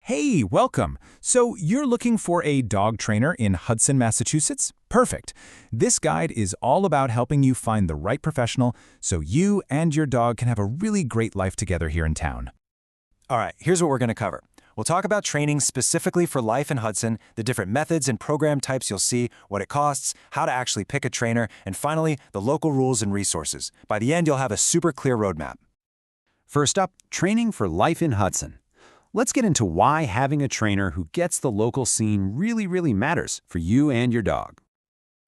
Hey, welcome. So you're looking for a dog trainer in Hudson, Massachusetts? Perfect. This guide is all about helping you find the right professional so you and your dog can have a really great life together here in town. All right, here's what we're going to cover. We'll talk about training specifically for life in Hudson, the different methods and program types you'll see, what it costs, how to actually pick a trainer, and finally, the local rules and resources. By the end, you'll have a super clear roadmap. First up, training for life in Hudson. Let's get into why having a trainer who gets the local scene really matters for you and your dog.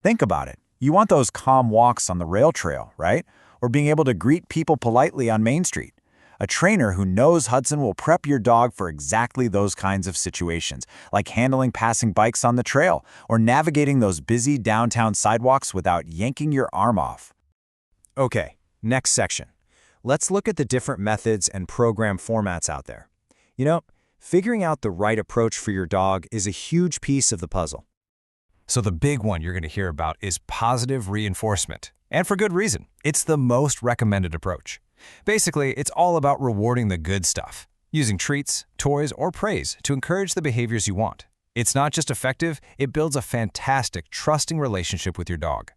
Think about it. You want those calm walks on the rail trail, right? Or being able to greet people politely on Main Street. A trainer who knows Hudson will prep your dog for exactly those kinds of situations, like handling passing bikes on the trail or navigating those busy downtown sidewalks without yanking your arm off. Okay, next section. Let's look at the different methods and program formats out there. You know, figuring out the right approach for your dog is a huge piece of the puzzle. So the big one you're going to hear about is positive reinforcement. And for good reason. It's the most recommended approach. Basically, it's all about rewarding the good stuff, using treats, toys, or praise to encourage the behaviors you want. It's not just effective, it builds a fantastic, trusting relationship with your dog.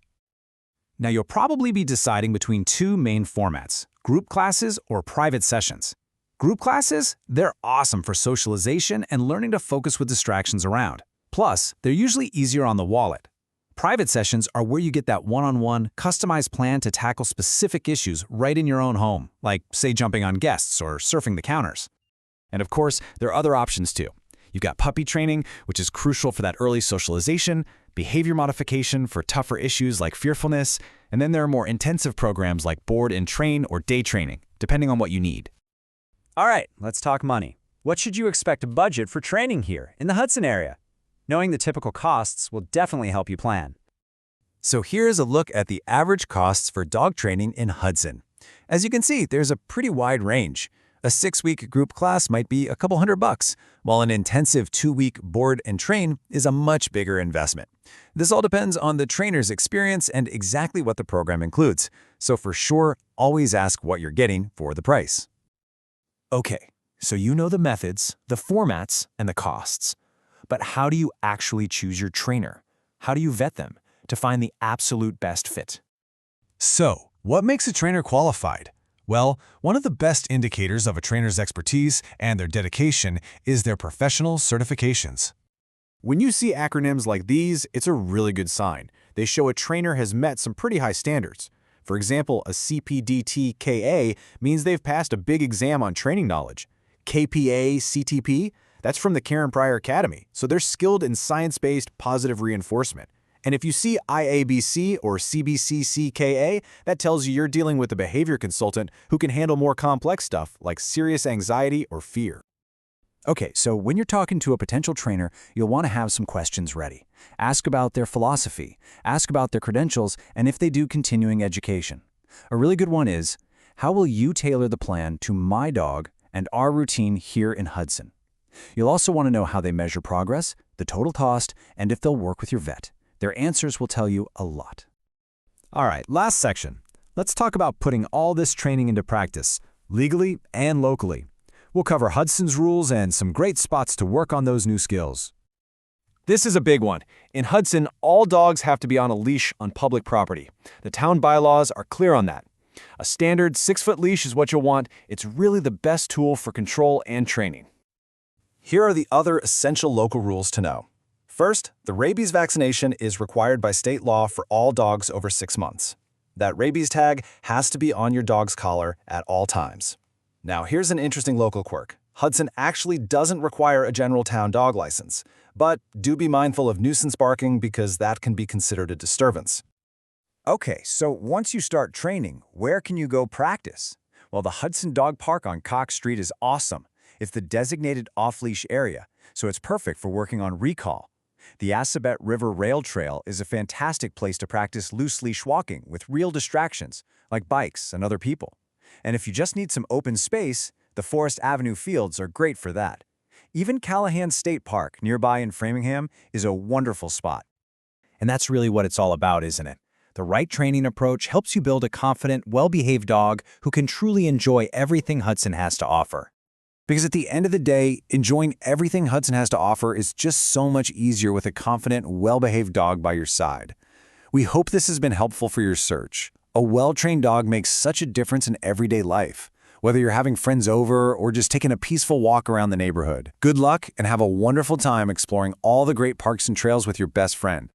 Now you'll probably be deciding between two main formats, group classes or private sessions. Group classes, they're awesome for socialization and learning to focus with distractions around. Plus, they're usually easier on the wallet. Private sessions are where you get that one-on-one, customized plan to tackle specific issues right in your own home, like, say, jumping on guests or surfing the counters. And of course, there are other options too. You've got puppy training, which is crucial for that early socialization, behavior modification for tougher issues like fearfulness, and then there are more intensive programs like board and train or day training, depending on what you need. All right, let's talk money. What should you expect to budget for training here in the Hudson area? Knowing the typical costs will definitely help you plan. So here's a look at the average costs for dog training in Hudson. As you can see, there's a pretty wide range. A 6-week group class might be a couple $100, while an intensive 2-week board and train is a much bigger investment. This all depends on the trainer's experience and exactly what the program includes. So for sure, always ask what you're getting for the price. Okay, so you know the methods, the formats, and the costs. But how do you actually choose your trainer? How do you vet them to find the absolute best fit? So, what makes a trainer qualified? Well, one of the best indicators of a trainer's expertise and their dedication is their professional certifications. When you see acronyms like these, it's a really good sign. They show a trainer has met some pretty high standards. For example, a CPDT-KA means they've passed a big exam on training knowledge. KPA-CTP, that's from the Karen Pryor Academy, so they're skilled in science-based positive reinforcement. And if you see IABC or CBCCKA, that tells you you're dealing with a behavior consultant who can handle more complex stuff like serious anxiety or fear. Okay, so when you're talking to a potential trainer, you'll want to have some questions ready. Ask about their philosophy, ask about their credentials, and if they do continuing education. A really good one is, how will you tailor the plan to my dog and our routine here in Hudson? You'll also want to know how they measure progress, the total cost, and if they'll work with your vet. Their answers will tell you a lot. All right, last section. Let's talk about putting all this training into practice, legally and locally. We'll cover Hudson's rules and some great spots to work on those new skills. This is a big one. In Hudson, all dogs have to be on a leash on public property. The town bylaws are clear on that. A standard 6-foot leash is what you'll want. It's really the best tool for control and training. Here are the other essential local rules to know. First, the rabies vaccination is required by state law for all dogs over 6 months. That rabies tag has to be on your dog's collar at all times. Now, here's an interesting local quirk. Hudson actually doesn't require a general town dog license, but do be mindful of nuisance barking because that can be considered a disturbance. Okay, so once you start training, where can you go practice? Well, the Hudson Dog Park on Cox Street is awesome. It's the designated off-leash area, so it's perfect for working on recall. The Assabet River Rail Trail is a fantastic place to practice loose leash walking with real distractions, like bikes and other people. And if you just need some open space, the Forest Avenue Fields are great for that. Even Callahan State Park, nearby in Framingham, is a wonderful spot. And that's really what it's all about, isn't it? The right training approach helps you build a confident, well-behaved dog who can truly enjoy everything Hudson has to offer. Because at the end of the day, enjoying everything Hudson has to offer is just so much easier with a confident, well-behaved dog by your side. We hope this has been helpful for your search. A well-trained dog makes such a difference in everyday life, whether you're having friends over or just taking a peaceful walk around the neighborhood. Good luck and have a wonderful time exploring all the great parks and trails with your best friend.